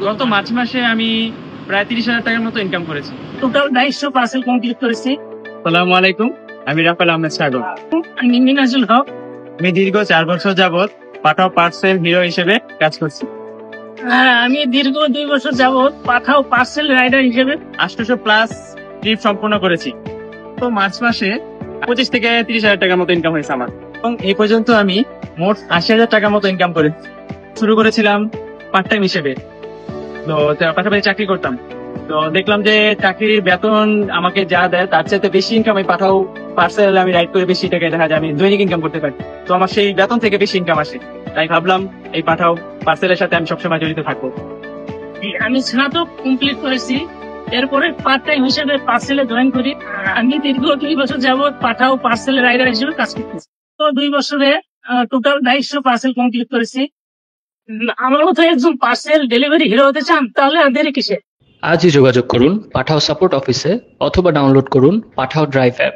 গত মার্চ মাসে আমি প্রায় 30,000 টাকার মতো ইনকাম করেছি। টোটাল 250 পার্সেল কমপ্লিট করেছি। আসসালামু আলাইকুম, আমি রাফেল আহমেদ সাগর। আমি মিনাজুল হক। আমি দীর্ঘ 4 বছর যাবত পাঠাও পার্সেল হিরো হিসেবে কাজ করছি। আমি দীর্ঘ 2 বছর যাবত পাঠাও পার্সেল রাইডার হিসেবে 800 প্লাস ট্রিপ সম্পূর্ণ করেছি। তো মার্চ মাসে 25 থেকে 30,000 টাকার মতো ইনকাম হয়েছে আমার, এবং এই পর্যন্ত আমি মোট 80,000 টাকার মতো ইনকাম করেছি। শুরু করেছিলাম পার্ট টাইম হিসেবে, তো তার পাশাপাশি চাকরি করতাম। তো দেখলাম যে চাকরির বেতন আমাকে যা দেয় তার চাইতে বেশি ইনকাম আমি পাঠাও পার্সেল আমি রাইড করে বেশি টাকায় দেখা যায় আমি দৈনিক ইনকাম করতে পারি। তো আমার সেই বেতন থেকে বেশি ইনকাম আসে, তাই ভাবলাম এই পাঠাও পার্সেলের সাথে আমি সবসময় জড়িত থাকবো। আমি স্নাতক কমপ্লিট করেছি। এরপরে পার্ট টাইম হিসেবে পার্সেলে জয়েন করি। আমি দীর্ঘ 2 বছর যাবত পাঠাও পার্সেল রাইডার হিসেবে কাজ করতেছি। তো 2 বছরে টোটাল 250 পার্সেল কমপ্লিট করেছি। আমার মতো একজন পার্সেল ডেলিভারি হিরো হতে চান তাহলে আর দেরি কিসে? আজই যোগাযোগ করুন পাঠাও সাপোর্ট অফিসে অথবা ডাউনলোড করুন পাঠাও ড্রাইভ অ্যাপ।